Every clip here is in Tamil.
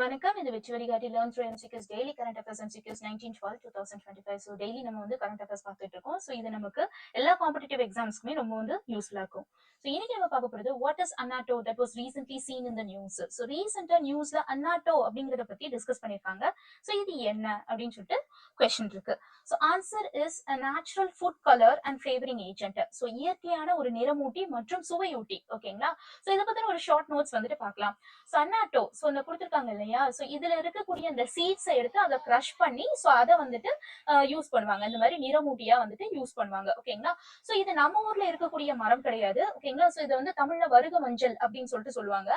வணக்கம். இது விச் வழிகாட்டி learn through MCQs daily current affairs MCQs 19/12/2025. So daily நம்ம வந்து கரண்ட் அஃபேர்ஸ் பார்த்துட்டு இருக்கோம். ஸோ இது நமக்கு எல்லா காம்படிட்டிவ் எக்ஸாம்ஸ்க்குமே ரொம்ப வந்து யூஸ்ஃபுல்லா இருக்கும். ஸோ இன்னைக்கு நம்ம பார்க்க போறது what is annatto that was recently seen in the news. So ரீசெண்டா நியூஸ்ல அன்னாட்டோ அப்படிங்கறத பத்தி டிஸ்கஸ் பண்ணிருக்காங்க. ஸோ இது என்ன அப்படின்னு சொல்லிட்டு கொஸ்டின் இருக்கு. So answer is a natural food colour and flavouring agent. So இயற்கையான ஒரு நிறமூட்டி மற்றும் சுவையூட்டி. ஓகேங்களா? ஸோ இதை பத்தின ஒரு ஷார்ட் நோட்ஸ் வந்துட்டு பார்க்கலாம். ஸோ அன்னாட்டோ ஸோ இந்த கொடுத்துருக்காங்க இல்லையா? ஸோ இதுல இருக்கக்கூடிய அந்த சீட்ஸை எடுத்து அதை க்ரஷ் பண்ணி ஸோ அதை வந்துட்டு யூஸ் பண்ணுவாங்க. இந்த மாதிரி நிறமூட்டியா வந்துட்டு யூஸ் பண்ணுவாங்க. ஓகேங்களா? ஸோ இது நம்ம ஊர்ல இருக்கக்கூடிய மரம் கிடையாது. ஓகேங்களா? ஸோ இதை வந்து தமிழ்ல வருக மஞ்சள் அப்படின்னு சொல்லிட்டு சொல்லுவாங்க.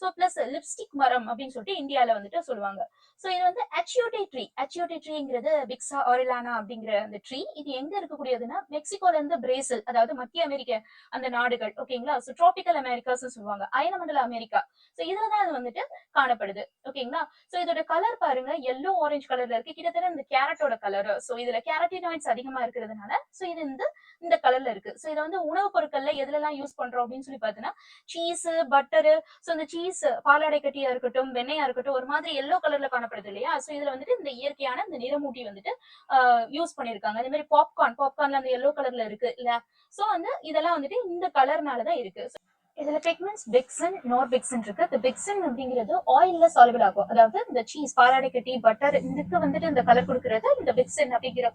ஸோ பிளஸ் லிப்ஸ்டிக் மரம் அப்படின்னு சொல்லிட்டு இந்தியால வந்துட்டு சொல்லுவாங்க. ஸோ இது வந்து அச்சியோட்டே ட்ரீ. அச்சியோட்டே ட்ரீங்கிறது பிக்ஸா ஆரிலானா அப்படிங்கிற அந்த ட்ரீ. இது எங்க இருக்கக்கூடியதுன்னா மெக்சிகோல இருந்து பிரேசில், அதாவது மத்திய அமெரிக்க அந்த நாடுகள். ஓகேங்களா? ஸோ டிராபிக்கல் அமெரிக்காஸ் சொல்லுவாங்க, அயனமண்டல அமெரிக்கா. ஸோ இதுலதான் அது வந்துட்டு காணப்படுது. ஓகேங்களா? சோ இதோட கலர் பாருங்க, எல்லோ ஆரஞ்சு கலர்ல இருக்கு. கிட்டத்தட்ட இந்த கேரட்டோட கலர். சோ இதுல கேரட்டினாய்ட்ஸ் அதிகமா இருக்கிறதுனால சோ இது இந்த கலர்ல இருக்கு. சோ இதை வந்து உணவுப் பொருட்கள்ல எதுல எல்லாம் யூஸ் பண்றோம் அப்படின்னு சொல்லி பாத்தீங்கன்னா சீஸ், பட்டரு. சோ இந்த சீஸ் பாலாடை கட்டியா இருக்கட்டும், வெண்ணையா இருக்கட்டும், ஒரு மாதிரி எல்லோ கலர்ல காணப்படுது இல்லையா? சோ இதுல வந்துட்டு இந்த இயற்கையான இந்த நிறமூட்டி வந்துட்டு யூஸ் பண்ணிருக்காங்க. அதே மாதிரி பாப்கார்ன்ல அந்த எல்லோ கலர்ல இருக்கு இல்ல? சோ வந்து இதெல்லாம் வந்துட்டு இந்த கலர்னாலதான் இருக்கு. இதுல பிக்மெண்ட்ஸ் பிக்சன், நோர்பிக்சன் இருக்கு. இந்த பிக்சன் அப்படிங்கிறது ஆயில்ல சாலிபிள் ஆகும். அதாவது இந்த சீஸ், பாலாடை கட்டி, பட்டர் இதுக்கு வந்துட்டு இந்த கலர் கொடுக்கறது இந்த பிக்சன் அப்படிங்கிற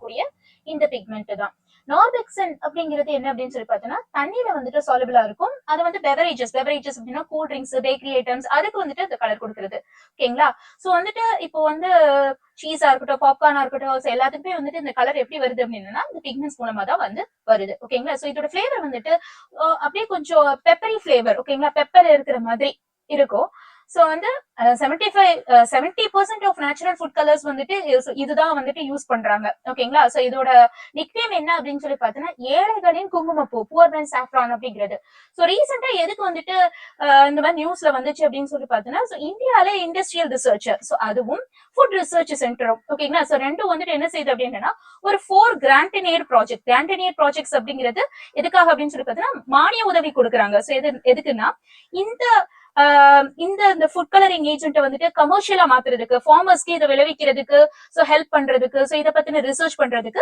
இந்த பிக்மெண்ட் தான். நார்பிக்சன் அப்படிங்கிறது என்ன அப்படின்னு சொல்லி பார்த்தோம்னா தண்ணியில வந்துட்டு சாலிபிளா இருக்கும். அது வந்து பெவரேஜஸ் அப்படின்னா கூல் ட்ரிங்க்ஸ், பேக்கரி ஐட்டம்ஸ் அதுக்கு வந்துட்டு இந்த கலர் கொடுக்கறது. ஓகேங்களா? சோ வந்துட்டு இப்போ வந்து சீஸா இருக்கட்டும், பாப்கார்னா இருக்கட்டும், எல்லாத்துக்குமே வந்துட்டு இந்த கலர் எப்படி வருது அப்படின்னா இந்த பிக்மெண்ட்ஸ் மூலமா தான் வந்து வருது. ஓகேங்களா? சோ இதோட ஃபிளேவர் வந்துட்டு அப்படியே கொஞ்சம் பெப்பரி ஃபிளேவர். ஓகேங்களா? பெப்பர் இருக்கிற மாதிரி இருக்கும். சோ வந்து 70% ஆஃப் நேச்சுரல் ஃபுட் கலர்ஸ் வந்துட்டு இதுதான் வந்துட்டு யூஸ் பண்றாங்க. ஓகேங்களா? சோ இதோட நிக்நேம் என்ன அப்படின்னு சொல்லி பார்த்தீங்கன்னா ஏழைகளின் குங்குமப்பூ, புவர் மேன் சாஃப்ரான் அப்படிங்கிறது. சோ ரீசெண்டா எதுக்கு வந்துட்டு இந்த மாதிரி நியூஸ்ல வந்துச்சு அப்படின்னு சொல்லி பார்த்தீங்கன்னா சோ இந்தியால இண்டஸ்ட்ரியல் ரிசர்ச், சோ அதுவும் ஃபுட் ரிசர்ச் சென்டரும். ஓகேங்களா? சோ ரெண்டும் வந்துட்டு என்ன செய்யுது அப்படின்னா ஒரு 4 கிராண்டினியர் ப்ராஜெக்ட்ஸ் அப்படிங்கிறது எதுக்காக அப்படின்னு சொல்லி பார்த்தீங்கன்னா மானிய உதவி கொடுக்குறாங்க. சோ எதுக்குன்னா இந்த இந்த ஃபுட் கலரிங் ஏஜென்ட் வந்துட்டு கமர்ஷியலா மாத்துறதுக்கு, ஃபார்மர்ஸ்க்கு இதை விளைவிக்கிறதுக்கு, சோ ஹெல்ப் பண்றதுக்கு, சோ இதை பத்தின ரிசர்ச் பண்றதுக்கு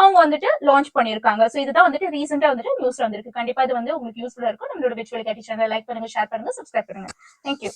அவங்க வந்துட்டு லான்ச் பண்ணிருக்காங்க. சோ இதுதான் வந்துட்டு ரீசெண்டா வந்துட்டு நியூஸ்ல வந்திருக்கு. கண்டிப்பா இது வந்து உங்களுக்கு யூஸ்ஃபுல்லா இருக்கும். நம்மளோட விச் வழிகாட்டி சேனலை லைக் பண்ணுங்க, ஷேர் பண்ணுங்க, சப்ஸ்கிரைப் பண்ணுங்க. தேங்க்யூ.